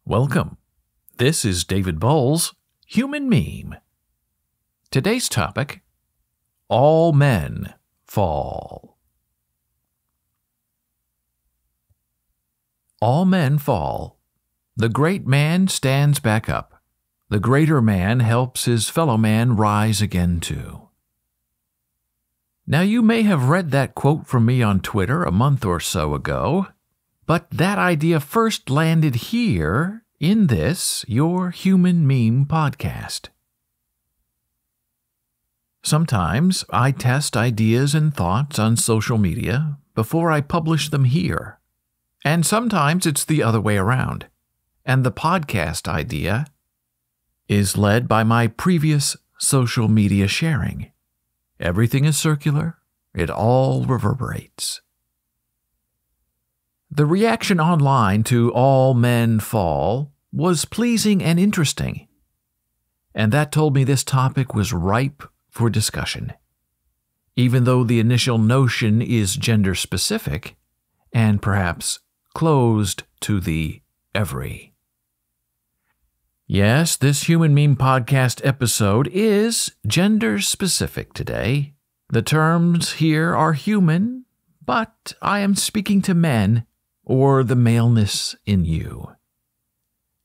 Welcome. This is David Boles, Human Meme. Today's topic, all men fall. All men fall. The great man stands back up. The greater man helps his fellow man rise again too. Now you may have read that quote from me on Twitter a month or so ago, but that idea first landed here in this, your Human Meme podcast. Sometimes I test ideas and thoughts on social media before I publish them here. And sometimes it's the other way around. And the podcast idea is led by my previous social media sharing. Everything is circular. It all reverberates. The reaction online to All Men Fall was pleasing and interesting, and that told me this topic was ripe for discussion, even though the initial notion is gender-specific and perhaps closed to the every. Yes, this Human Meme podcast episode is gender-specific today. The terms here are human, but I am speaking to men, or the maleness in you.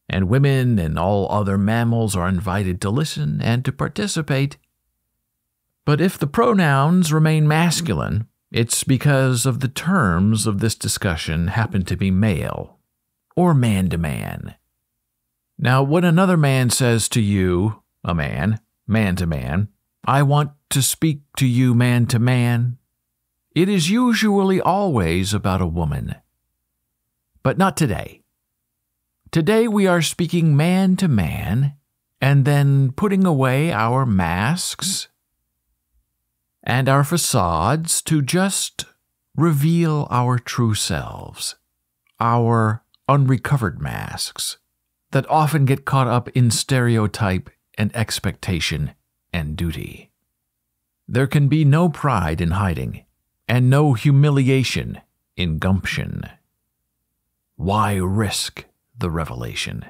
And women and all other mammals are invited to listen and to participate. But if the pronouns remain masculine, it's because of the terms of this discussion happen to be male, or man-to-man. Now, when another man says to you, a man to man, I want to speak to you man to man, it is usually always about a woman. But not today. Today we are speaking man to man, and then putting away our masks and our facades to just reveal our true selves, our unrecovered masks that often get caught up in stereotype and expectation and duty. There can be no pride in hiding, and no humiliation in gumption. Why risk the revelation?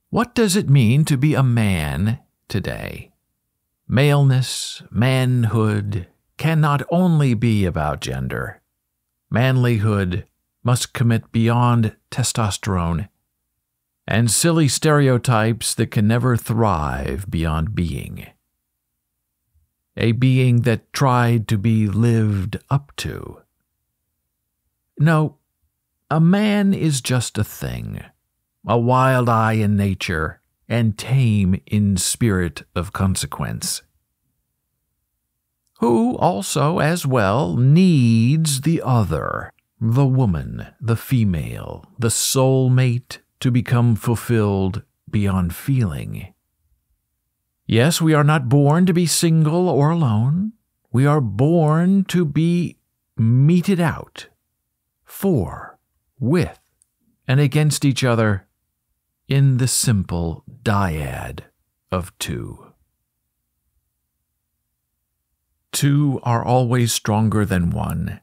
What does it mean to be a man today? Maleness, manhood, can not only be about gender. Manlyhood must commit beyond testosterone and silly stereotypes that can never thrive beyond being. A being that tried to be lived up to. No, a man is just a thing, a wild eye in nature, and tame in spirit of consequence, who also, as well, needs the other, the woman, the female, the soulmate, to become fulfilled beyond feeling. Yes, we are not born to be single or alone. We are born to be meted out, for, with, and against each other in the simple dyad of two. Two are always stronger than one,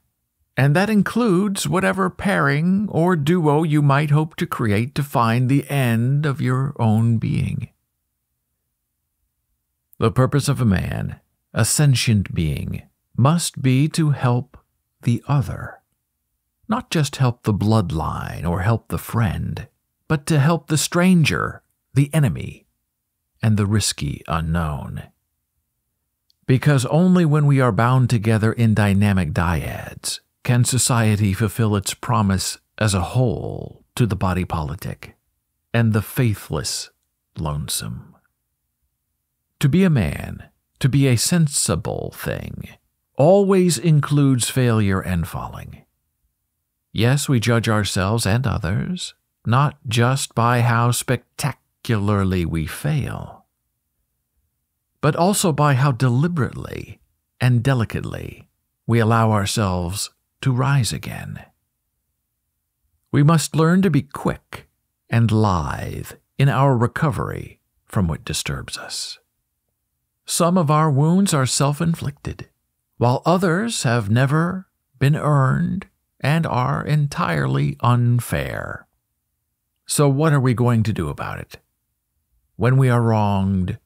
and that includes whatever pairing or duo you might hope to create to find the end of your own being. The purpose of a man, a sentient being, must be to help the other. Not just help the bloodline or help the friend, but to help the stranger, the enemy, and the risky unknown. Because only when we are bound together in dynamic dyads can society fulfill its promise as a whole to the body politic and the faithless lonesome. To be a man, to be a sensible thing, always includes failure and falling. Yes, we judge ourselves and others, not just by how spectacularly we fail, but also by how deliberately and delicately we allow ourselves to rise again. We must learn to be quick and lithe in our recovery from what disturbs us. Some of our wounds are self-inflicted, while others have never been earned and are entirely unfair. So what are we going to do about it? When we are wronged,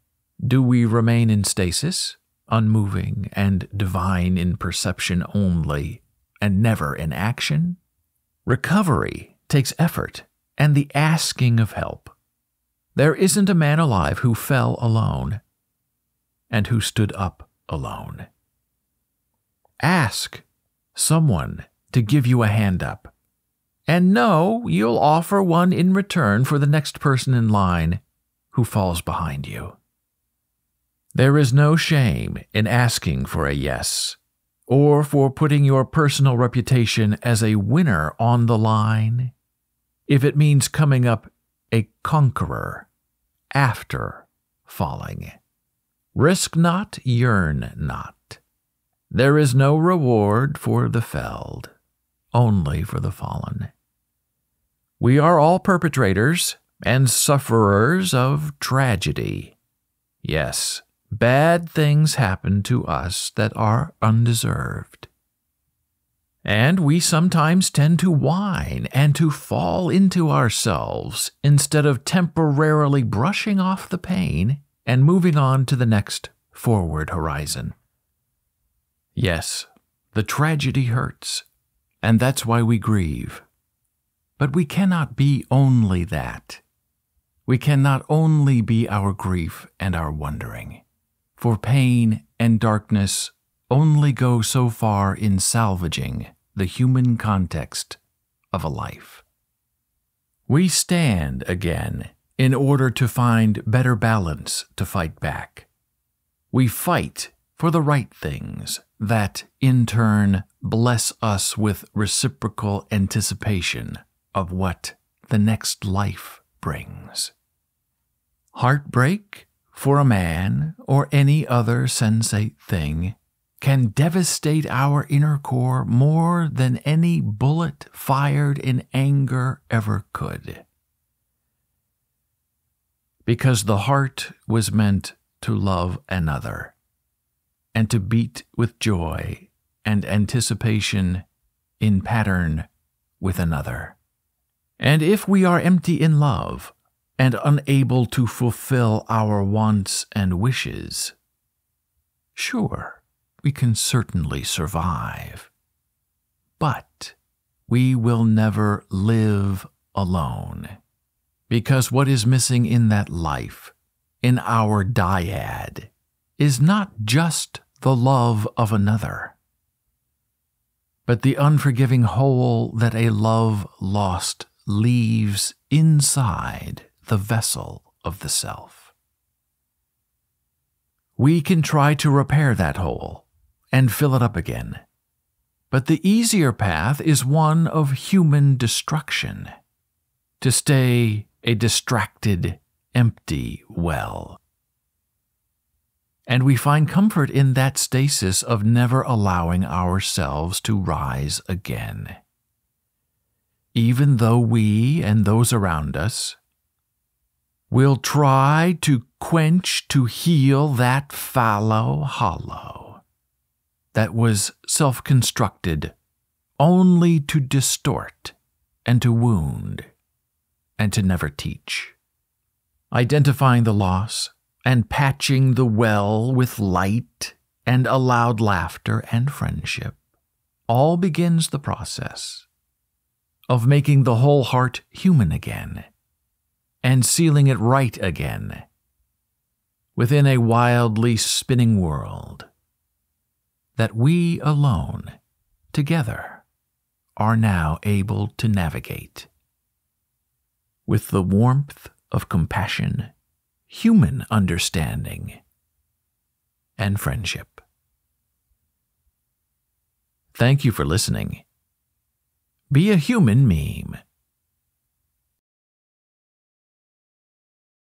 do we remain in stasis, unmoving and divine in perception only, and never in action? Recovery takes effort and the asking of help. There isn't a man alive who fell alone and who stood up alone. Ask someone to give you a hand up, and know you'll offer one in return for the next person in line who falls behind you. There is no shame in asking for a yes, or for putting your personal reputation as a winner on the line, if it means coming up a conqueror after falling. Risk not, yearn not. There is no reward for the felled, only for the fallen. We are all perpetrators and sufferers of tragedy. Yes, bad things happen to us that are undeserved. And we sometimes tend to whine and to fall into ourselves instead of temporarily brushing off the pain and moving on to the next forward horizon. Yes, the tragedy hurts, and that's why we grieve. But we cannot be only that. We cannot only be our grief and our wondering, for pain and darkness only go so far in salvaging the human context of a life. We stand again in order to find better balance to fight back. We fight for the right things that, in turn, bless us with reciprocal anticipation of what the next life brings. Heartbreak for a man or any other sensate thing can devastate our inner core more than any bullet fired in anger ever could. Because the heart was meant to love another, and to beat with joy and anticipation in pattern with another. And if we are empty in love and unable to fulfill our wants and wishes, sure, we can certainly survive. But we will never live alone, because what is missing in that life, in our dyad, is not just the love of another, but the unforgiving hole that a love lost leaves inside the vessel of the self. We can try to repair that hole and fill it up again, but the easier path is one of human destruction, to stay a distracted, empty well. And we find comfort in that stasis of never allowing ourselves to rise again, even though we and those around us will try to quench, to heal that fallow hollow that was self-constructed only to distort and to wound and to never teach. Identifying the loss and patching the well with light and allowed laughter and friendship all begins the process of making the whole heart human again and sealing it right again within a wildly spinning world that we alone, together, are now able to navigate with the warmth of compassion, human understanding, and friendship. Thank you for listening. Be a human meme.